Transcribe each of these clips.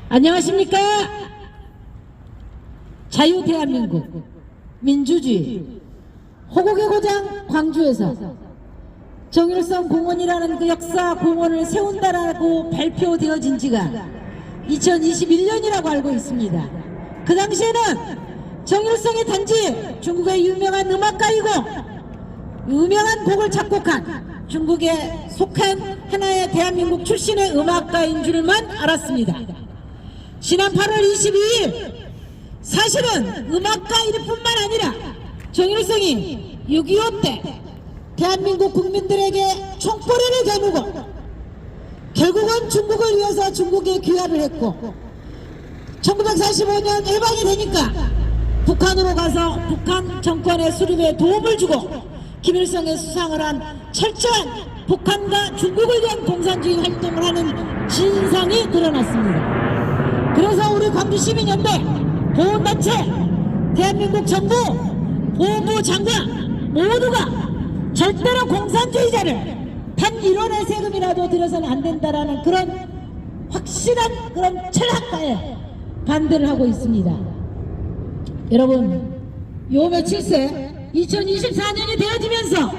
안녕하십니까? 자유대한민국 민주주의 호국의 고장 광주에서 정일성 공원이라는 그 역사 공원을 세운다라고 발표되어진 지가 2021년이라고 알고 있습니다. 그 당시에는 정일성이 단지 중국의 유명한 음악가이고 유명한 곡을 작곡한 중국에 속한 하나의 대한민국 출신의 음악가인 줄만 알았습니다. 지난 8월 22일 사실은 음악가 일뿐만 아니라 정일성이 6.25 때 대한민국 국민들에게 총꼬리를 겨누고 결국은 중국을 위해서 중국에 귀화를 했고 1945년 해방이 되니까 북한으로 가서 북한 정권의 수립에 도움을 주고 김일성의 수상을 한 철저한 북한과 중국을 위한 공산주의 활동을 하는 진상이 드러났습니다. 그래서 우리 광주시민연대 보훈단체 대한민국 정부 보훈부 장관 모두가 절대로 공산주의자를 단 1원의 세금이라도 들여서는 안 된다라는 그런 확실한 그런 철학가에 반대를 하고 있습니다. 여러분, 요 며칠 새 2024년이 되어지면서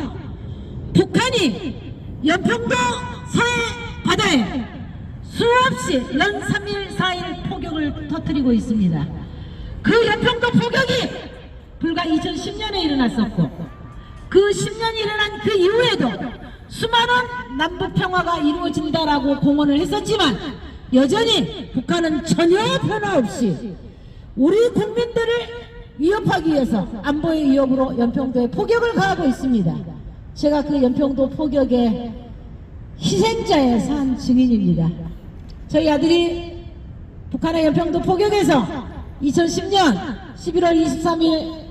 북한이 연평도 서해 바다에 수없이 연 3일 4일 폭격을 터뜨리고 있습니다. 그 연평도 폭격이 불과 2010년에 일어났었고 그 10년이 일어난 그 이후에도 수많은 남북평화가 이루어진다라고 공언을 했었지만 여전히 북한은 전혀 변화 없이 우리 국민들을 위협하기 위해서 안보의 위협으로 연평도에 폭격을 가하고 있습니다. 제가 그 연평도 폭격의 희생자의 산 증인입니다. 저희 아들이 북한의 연평도 폭격에서 2010년 11월 23일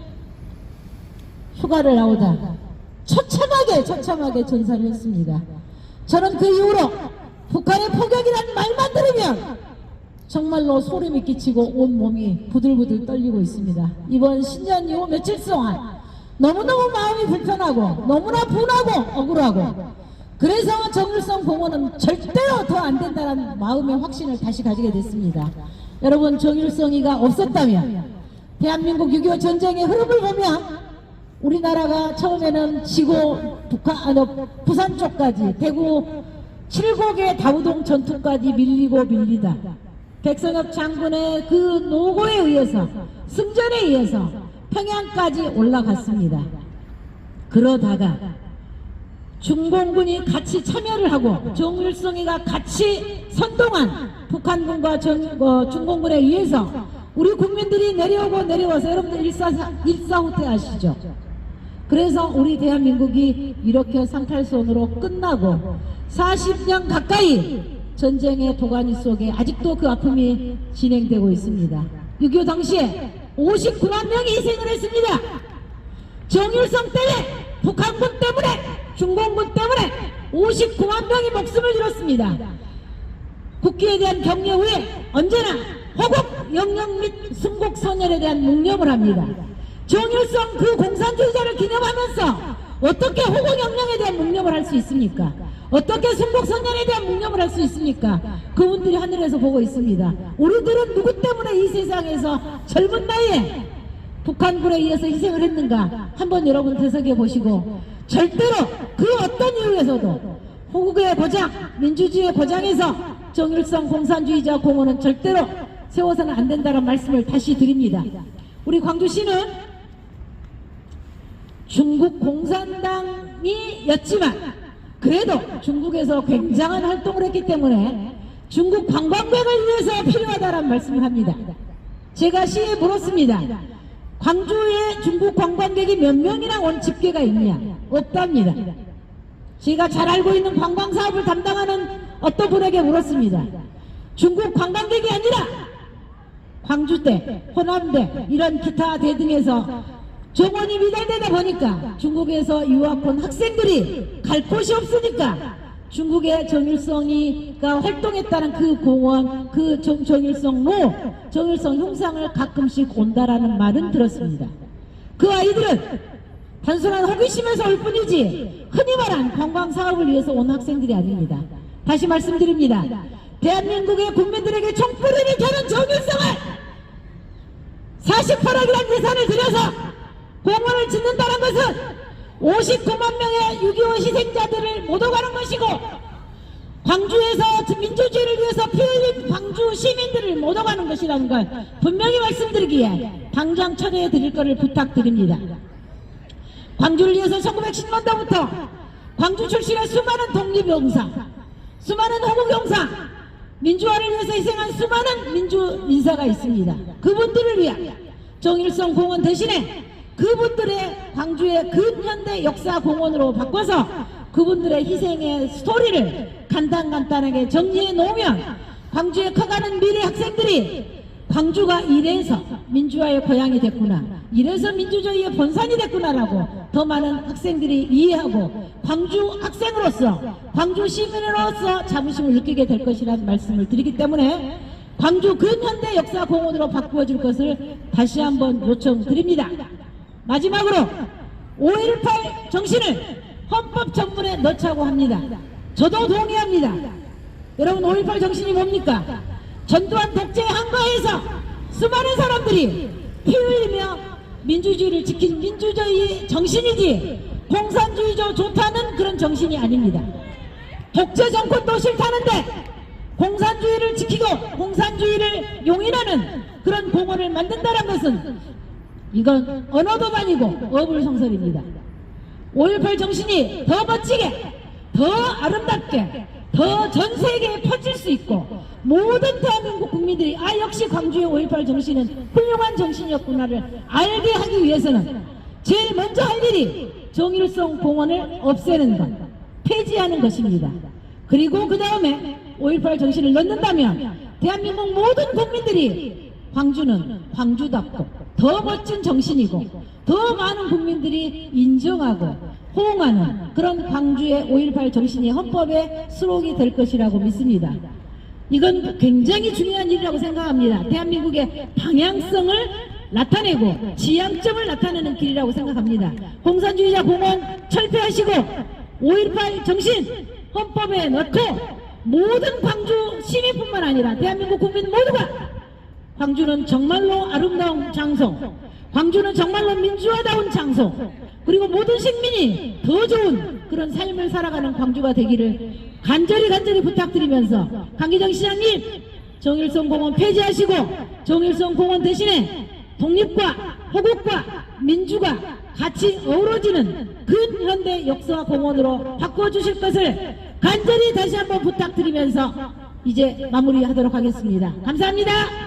휴가를 나오다 처참하게 전사를 했습니다. 저는 그 이후로 북한의 폭격이라는 말만 들으면 정말로 소름이 끼치고 온몸이 부들부들 떨리고 있습니다. 이번 신년 이후 며칠 동안 너무너무 마음이 불편하고 너무나 분하고 억울하고 그래서 정일성 공원은 절대로 더 안 된다는 마음의 확신을 다시 가지게 됐습니다. 여러분, 정일성이가 없었다면 대한민국 6.25 전쟁의 흐름을 보면 우리나라가 처음에는 지고 부산 쪽까지 대구 7곡의 다우동 전투까지 밀리다 백선엽 장군의 그 노고에 의해서 승전에 의해서 평양까지 올라갔습니다. 그러다가 중공군이 같이 참여를 하고 정일성이가 같이 선동한 북한군과 중공군에 의해서 우리 국민들이 내려와서 여러분들 일사후퇴 아시죠? 그래서 우리 대한민국이 이렇게 상탈선으로 끝나고 40년 가까이 전쟁의 도가니 속에 아직도 그 아픔이 진행되고 있습니다. 6.25 당시에 59만 명이 희생을 했습니다. 정일성 때문에, 북한군 때문에, 중공군 때문에 59만 명이 목숨을 잃었습니다. 국기에 대한 경례 후에 언제나 호국, 영령 및 순국선열에 대한 묵념을 합니다. 정일성 그 공산주의자를 기념하면서 어떻게 호국, 영령에 대한 묵념을 할 수 있습니까? 어떻게 순국선열에 대한 묵념을 할 수 있습니까? 그분들이 하늘에서 보고 있습니다. 우리들은 누구 때문에 이 세상에서 젊은 나이에 북한군에 의해서 희생을 했는가 한번 여러분 되새겨 보시고 절대로 그 어떤 이유에서도 호국의 고장, 민주주의의 고장에서 정일성 공산주의자 공원은 절대로 세워서는 안 된다는 말씀을 다시 드립니다. 우리 광주시는 중국 공산당이었지만 그래도 중국에서 굉장한 활동을 했기 때문에 중국 관광객을 위해서 필요하다는 말씀을 합니다. 제가 시에 물었습니다. 광주에 중국 관광객이 몇 명이나 온 집계가 있냐? 없답니다. 제가 잘 알고 있는 관광사업을 담당하는 어떤 분에게 물었습니다. 중국 관광객이 아니라 광주대, 호남대 이런 기타 대 등에서 정원이 미달되다 보니까 중국에서 유학 온 학생들이 갈 곳이 없으니까 중국의 정일성이가 활동했다는 그 공원, 그 정일성로, 정일성 형상을 가끔씩 온다라는 말은 들었습니다. 그 아이들은 단순한 호기심에서 올 뿐이지 흔히 말한 관광사업을 위해서 온 학생들이 아닙니다. 다시 말씀드립니다. 대한민국의 국민들에게 총뿌리를 겨누 예산을 들여서 공원을 짓는다는 것은 59만 명의 6.25 희생자들을 못 오가는 것이고, 광주에서 민주주의를 위해서 피 흘린 광주 시민들을 못 오가는 것이라는 걸 분명히 말씀드리기에 당장 처리해 드릴 것을 부탁드립니다. 광주를 위해서 1910년도부터 광주 출신의 수많은 독립용사, 수많은 호국용사, 민주화를 위해서 희생한 수많은 민주인사가 있습니다. 그분들을 위한 정일성 공원 대신에 그분들의 광주의 근현대 역사 공원으로 바꿔서 그분들의 희생의 스토리를 간단하게 정리해 놓으면 광주에 커가는 미래 학생들이 광주가 이래서 민주화의 고향이 됐구나, 이래서 민주주의의 본산이 됐구나라고 더 많은 학생들이 이해하고 광주 학생으로서, 광주 시민으로서 자부심을 느끼게 될 것이라는 말씀을 드리기 때문에 광주 근현대 역사 공원으로 바꾸어 줄 것을 다시 한번 요청드립니다. 마지막으로 5.18 정신을 헌법 전문에 넣자고 합니다. 저도 동의합니다. 여러분, 5.18 정신이 뭡니까? 전두환 독재 한가해에서 수많은 사람들이 피 흘리며 민주주의를 지킨 민주주의 정신이지 공산주의조 좋다는 그런 정신이 아닙니다. 독재 정권도 싫다는데 공산주의를 지키고 공산주의를 용인하는 그런 공원을 만든다는 것은 이건 언어도 아니고 어불성설입니다. 5.18 정신이 더 멋지게, 더 아름답게, 더 전 세계에 퍼질 수 있고 모든 대한민국 국민들이 역시 광주의 5.18 정신은 훌륭한 정신이었구나를 알게 하기 위해서는 제일 먼저 할 일이 정일성 공원을 없애는 것, 폐지하는 것입니다. 그리고 그 다음에 5.18 정신을 넣는다면 대한민국 모든 국민들이 광주는 광주답고 더 멋진 정신이고 더 많은 국민들이 인정하고 호응하는 그런 광주의 5.18 정신이 헌법의 수록이 될 것이라고 믿습니다. 이건 굉장히 중요한 일이라고 생각합니다. 대한민국의 방향성을 나타내고 지향점을 나타내는 길이라고 생각합니다. 공산주의자 공원 철폐하시고 5.18 정신 헌법에 넣고 모든 광주 시민뿐만 아니라 대한민국 국민 모두가 광주는 정말로 아름다운 장소, 광주는 정말로 민주화다운 장소, 그리고 모든 시민이 더 좋은 그런 삶을 살아가는 광주가 되기를 간절히 부탁드리면서 강기정 시장님, 정일성 공원 폐지하시고 정일성 공원 대신에 독립과 호국과 민주가 같이 어우러지는 근현대 역사 공원으로 바꿔주실 것을 간절히 다시 한번 부탁드리면서 이제 마무리하도록 하겠습니다. 감사합니다.